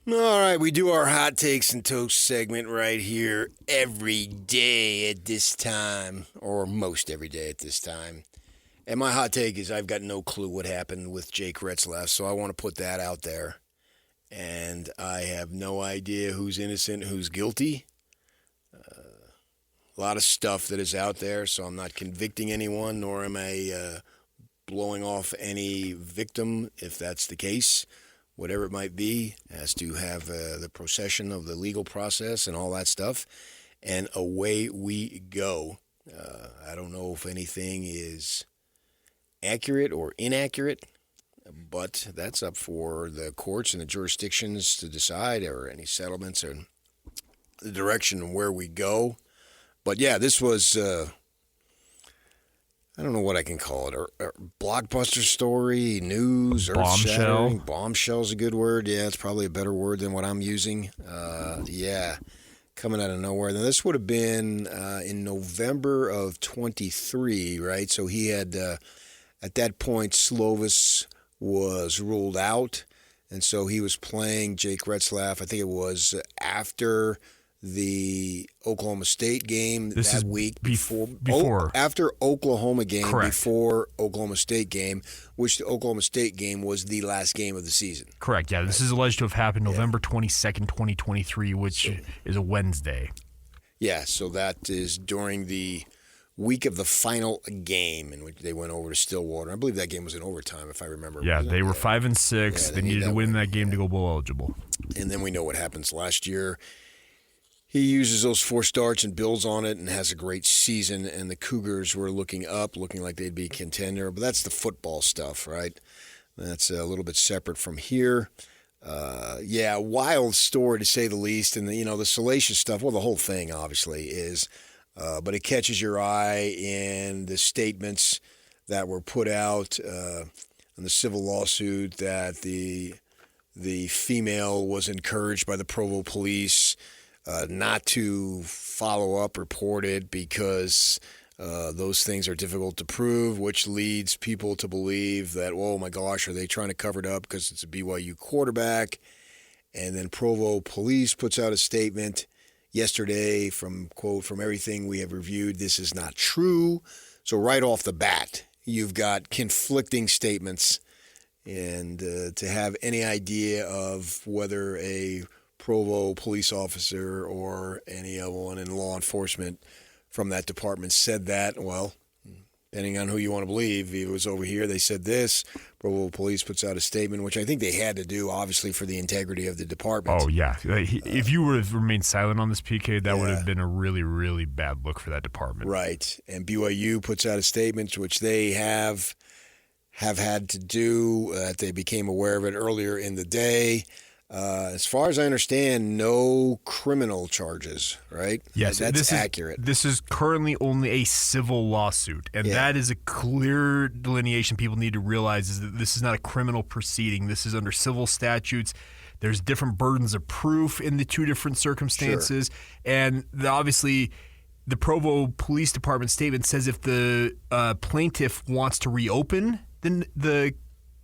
All right, we do our hot takes and toast segment right here every day at this time, or most every day at this time. And my hot take is I've got no clue what happened with Jake Retzlaff, so I want to put that out there. And I have no idea who's innocent, who's guilty. A lot of stuff that is out there, so I'm not convicting anyone, nor am I blowing off any victim, if that's the case. Whatever it might be, has to have the procession of the legal process and all that stuff. And away we go. I don't know if anything is accurate or inaccurate, but that's up for the courts and the jurisdictions to decide, or any settlements or the direction where we go. But yeah, this was, I don't know what I can call it, a blockbuster story, news, earth-shattering. Bombshell's a good word. Yeah, it's probably a better word than what I'm using. Yeah, coming out of nowhere. Now, this would have been in November of 23, right? So he had, at that point, Slovis was ruled out, and so he was playing Jake Retzlaff. I think it was after the Oklahoma State game week before after Oklahoma game. Correct. Before Oklahoma State game, which the Oklahoma State game was the last game of the season. Correct. Yeah, this is alleged to have happened November 22nd, 2023, which is a Wednesday. Yeah, so that is during the week of the final game in which they went over to Stillwater. I believe that game was in overtime, if I remember. Yeah, they were 5-6. They needed to win that game to go bowl eligible. And then we know what happens last year. He uses those 4 starts and builds on it and has a great season, and the Cougars were looking like they'd be a contender. But that's the football stuff, right? That's a little bit separate from here. Yeah, wild story to say the least. And, the salacious stuff, well, the whole thing obviously is, but it catches your eye in the statements that were put out in the civil lawsuit that the female was encouraged by the Provo police not to follow up, report it, because those things are difficult to prove, which leads people to believe that, oh my gosh, are they trying to cover it up because it's a BYU quarterback? And then Provo police puts out a statement yesterday from everything we have reviewed, this is not true. So right off the bat, you've got conflicting statements, and to have any idea of whether a Provo police officer or anyone in law enforcement from that department said that, well, depending on who you want to believe, it was over here, they said this. Provo police puts out a statement, which I think they had to do, obviously, for the integrity of the department. Oh, yeah. If you would have remained silent on this, PK, that would have been a really, really bad look for that department. Right. And BYU puts out a statement, which they have had to do, that they became aware of it earlier in the day. As far as I understand, no criminal charges, right? Yes, that's accurate. This is currently only a civil lawsuit, and that is a clear delineation people need to realize, is that this is not a criminal proceeding. This is under civil statutes. There's different burdens of proof in the 2 different circumstances, and obviously the Provo Police Department statement says if the plaintiff wants to reopen the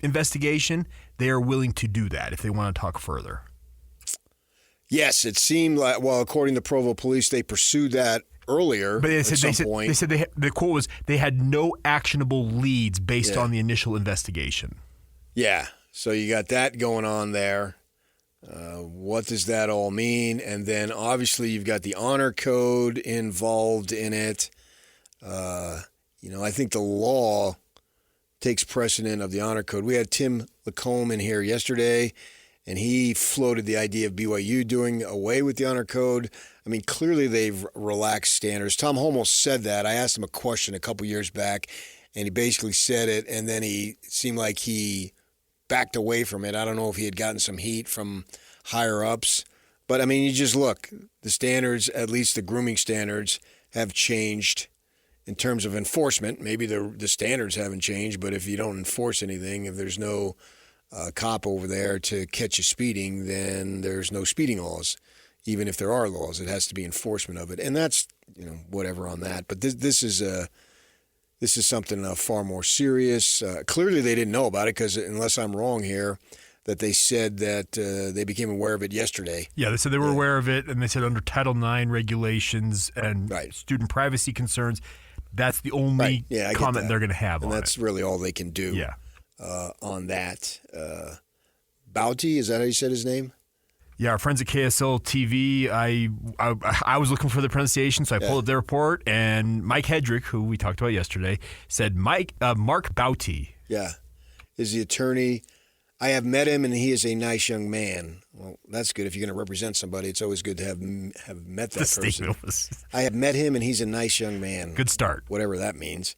investigation, they are willing to do that if they want to talk further. Yes, it seemed like, well, according to Provo Police, they pursued that earlier at some point. They said the quote was, they had no actionable leads based on the initial investigation. Yeah, so you got that going on there. What does that all mean? And then obviously you've got the honor code involved in it. I think the law takes precedent of the honor code. We had Tim Lacombe in here yesterday, and he floated the idea of BYU doing away with the honor code. I mean, clearly they've relaxed standards. Tom Holmoe said that. I asked him a question a couple years back, and he basically said it, and then he seemed like he backed away from it. I don't know if he had gotten some heat from higher-ups. But, I mean, you just look. The standards, at least the grooming standards, have changed in terms of enforcement. Maybe the standards haven't changed, but if you don't enforce anything, if there's no cop over there to catch you speeding, then there's no speeding laws. Even if there are laws, it has to be enforcement of it. And that's, whatever on that. But this is something far more serious. Clearly they didn't know about it because, unless I'm wrong here, that they said that they became aware of it yesterday. Yeah, they said they were aware of it, and they said under Title IX regulations and student privacy concerns, that's the only comment they're going to have on it. And that's really all they can do on that. Bouty, is that how you said his name? Yeah, our friends at KSL TV, I was looking for the pronunciation, so I pulled up their report, and Mike Hedrick, who we talked about yesterday, said Mark Bouty. Yeah, is the attorney. I have met him, and he is a nice young man. Well, that's good. If you're going to represent somebody, it's always good to have met that person. I have met him, and he's a nice young man. Good start. Whatever that means.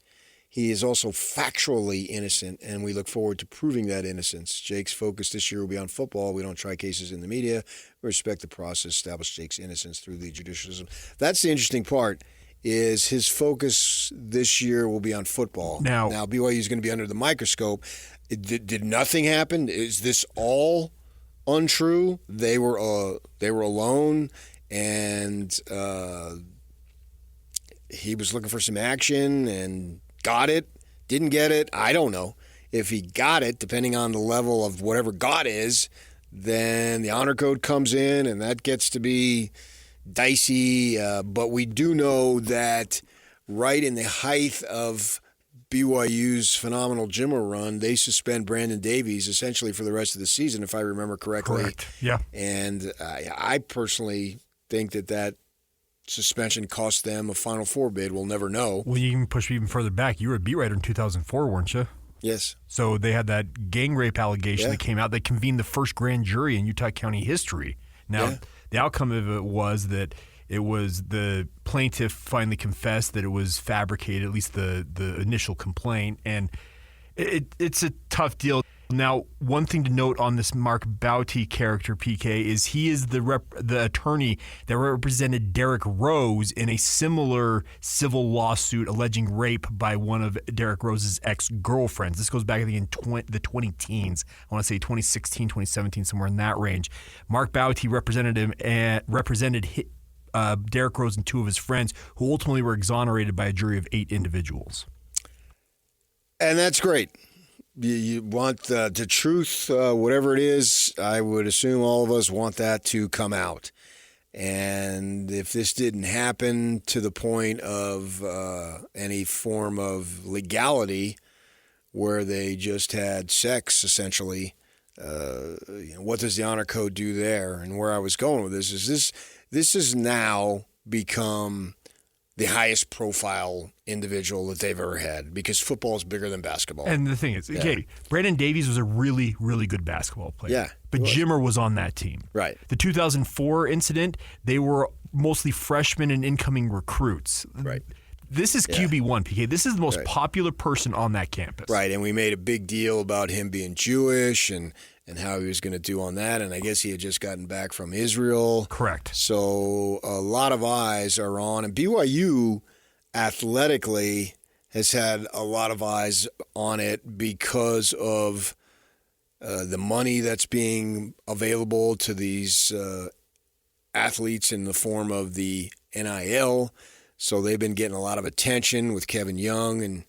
He is also factually innocent, and we look forward to proving that innocence. Jake's focus this year will be on football. We don't try cases in the media. We respect the process, establish Jake's innocence through the judicial system. That's the interesting part, is his focus this year will be on football. Now BYU is going to be under the microscope. Did nothing happen? Is this all untrue? They were alone, and he was looking for some action and got it, didn't get it, I don't know. If he got it, depending on the level of whatever God is, then the honor code comes in, and that gets to be dicey. But we do know that right in the height of BYU's phenomenal Jimmer run, they suspend Brandon Davies essentially for the rest of the season, if I remember correctly. Correct. Yeah. And I personally think that suspension cost them a Final Four bid. We'll never know. Well, you can push me even further back. You were a beat writer in 2004, weren't you? Yes. So they had that gang rape allegation that came out. They convened the first grand jury in Utah County history. Now, the outcome of it was that it was the plaintiff finally confessed that it was fabricated, at least the initial complaint, and it's a tough deal. Now, one thing to note on this Mark Bouty character, PK, is he is the attorney that represented Derrick Rose in a similar civil lawsuit alleging rape by one of Derrick Rose's ex-girlfriends. This goes back, I think, in the 20-teens. I want to say 2016, 2017, somewhere in that range. Mark Bouty represented him and represented Derrick Rose and two of his friends, who ultimately were exonerated by a jury of 8 individuals. And that's great. You want the truth, whatever it is. I would assume all of us want that to come out. And if this didn't happen to the point of any form of legality where they just had sex, essentially, what does the honor code do there? And where I was going with this is this has now become the highest profile individual that they've ever had, because football is bigger than basketball. And the thing is, okay, Brandon Davies was a really, really good basketball player. Yeah. But Jimmer was on that team. Right. The 2004 incident, they were mostly freshmen and incoming recruits. Right. This is QB1, PK. This is the most popular person on that campus. Right, and we made a big deal about him being Jewish and how he was going to do on that, and I guess he had just gotten back from Israel. Correct. So a lot of eyes are on, and BYU athletically has had a lot of eyes on it because of the money that's being available to these athletes in the form of the NIL. So they've been getting a lot of attention with Kevin Young, and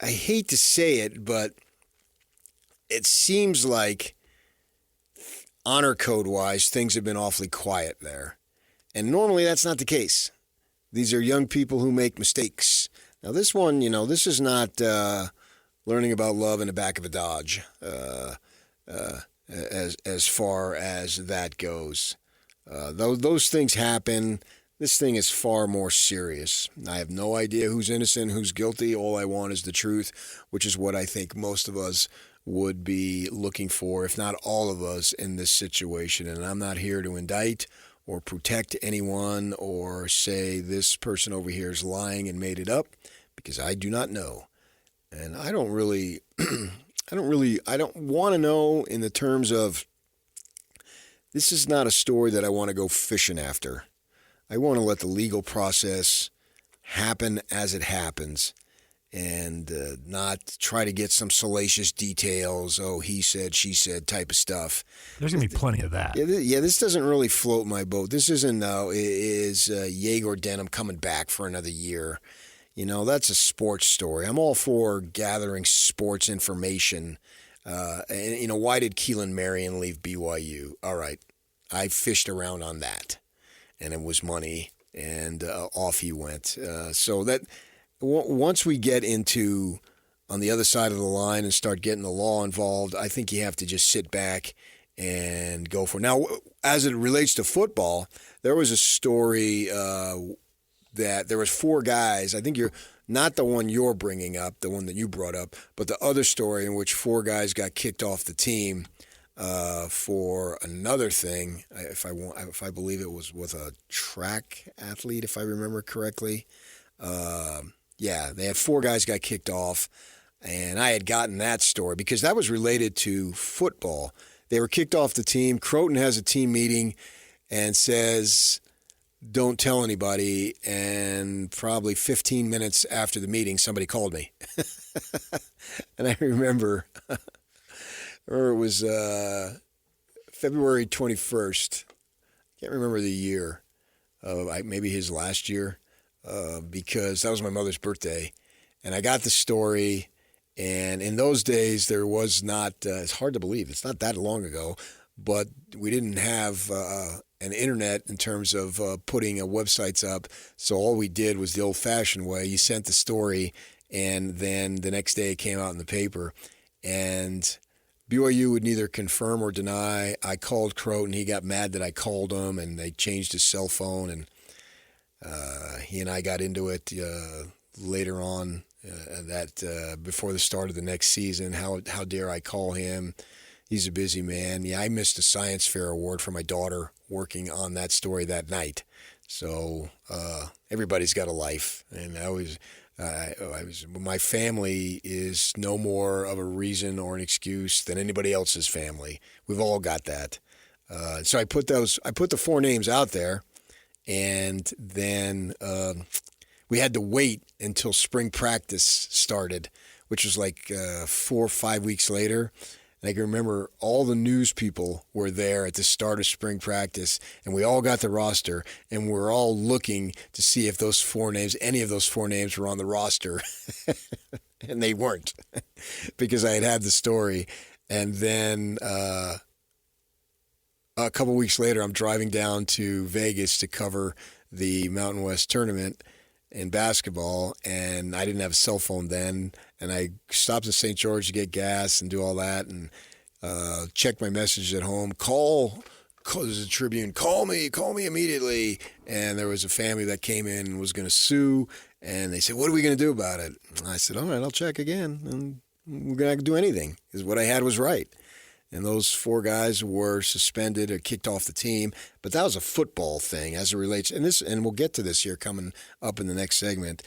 I hate to say it, but it seems like honor code-wise, things have been awfully quiet there. And normally that's not the case. These are young people who make mistakes. Now this one, this is not learning about love in the back of a Dodge as far as that goes. Those things happen. This thing is far more serious. I have no idea who's innocent, who's guilty. All I want is the truth, which is what I think most of us would be looking for, if not all of us, in this situation. And I'm not here to indict or protect anyone or say this person over here is lying and made it up, because I do not know. And I don't want to know in the terms of, this is not a story that I want to go fishing after. I want to let the legal process happen as it happens, and not try to get some salacious details, he said, she said type of stuff. There's going to be plenty of that. Yeah, this doesn't really float my boat. This isn't, is Jaeger Denham coming back for another year? That's a sports story. I'm all for gathering sports information. And why did Keelan Marion leave BYU? All right, I fished around on that, and it was money, and off he went. So that once we get into on the other side of the line and start getting the law involved, I think you have to just sit back and go for it. Now, as it relates to football, there was a story that there was 4 guys. I think you're not the one you're bringing up, the one that you brought up, but the other story in which 4 guys got kicked off the team for another thing. If I believe it was with a track athlete, if I remember correctly. Yeah, they had 4 guys got kicked off, and I had gotten that story because that was related to football. They were kicked off the team. Croton has a team meeting and says, don't tell anybody, and probably 15 minutes after the meeting, somebody called me. And I remember, or it was February 21st. I can't remember the year. Maybe his last year, because that was my mother's birthday. And I got the story, and in those days, there was not, it's hard to believe, it's not that long ago, but we didn't have an internet in terms of putting websites up. So all we did was the old-fashioned way. You sent the story, and then the next day it came out in the paper. And BYU would neither confirm or deny. I called Croton. He got mad that I called him, and they changed his cell phone. And he and I got into it later on before the start of the next season. How dare I call him? He's a busy man. Yeah, I missed a science fair award for my daughter working on that story that night. So everybody's got a life, and my family is no more of a reason or an excuse than anybody else's family. We've all got that. So I put the 4 names out there, and then we had to wait until spring practice started, which was like 4 or 5 weeks later. And I can remember all the news people were there at the start of spring practice, and we all got the roster, and we're all looking to see if any of those 4 names were on the roster. And they weren't, because I had the story. And then a couple weeks later, I'm driving down to Vegas to cover the Mountain West tournament in basketball, and I didn't have a cell phone then, and I stopped at St. George to get gas and do all that, and checked my messages at home. There's a Tribune, call me immediately. And there was a family that came in and was going to sue, and they said, what are we going to do about it? And I said, all right, I'll check again, and we're going to do anything, because what I had was right. And those 4 guys were suspended or kicked off the team. But that was a football thing as it relates. And we'll get to this here coming up in the next segment.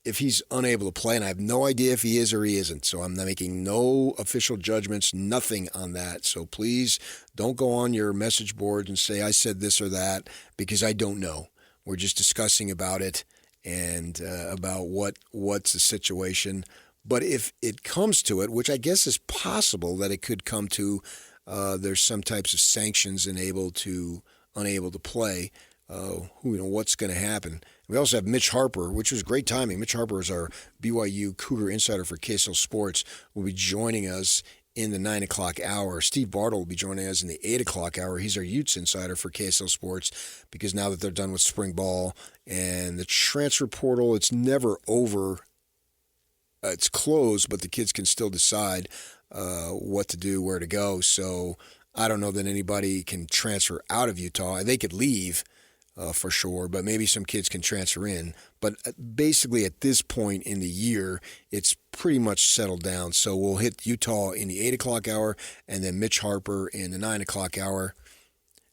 If he's unable to play, and I have no idea if he is or he isn't. So I'm not making no official judgments, nothing on that. So please don't go on your message board and say I said this or that, because I don't know. We're just discussing about it and about what's the situation. But if it comes to it, which I guess is possible that it could come to, there's some types of sanctions and unable to play. What's going to happen? We also have Mitch Harper, which was great timing. Mitch Harper is our BYU Cougar insider for KSL Sports. Will be joining us in the 9 o'clock hour. Steve Bartle will be joining us in the 8 o'clock hour. He's our Utes insider for KSL Sports, because now that they're done with spring ball and the transfer portal, it's never over. It's closed, but the kids can still decide what to do, where to go. So I don't know that anybody can transfer out of Utah. They could leave for sure, but maybe some kids can transfer in. But basically at this point in the year, it's pretty much settled down. So we'll hit Utah in the 8 o'clock hour, and then Mitch Harper in the 9 o'clock hour.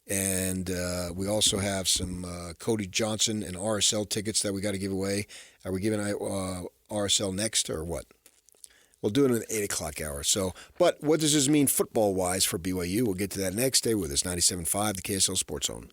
And we also have some Cody Johnson and RSL tickets that we got to give away. Are we giving RSL next or what? We'll do it in the 8 o'clock hour. So, but what does this mean football-wise for BYU? We'll get to that next day with this 97.5, the KSL Sports Zone.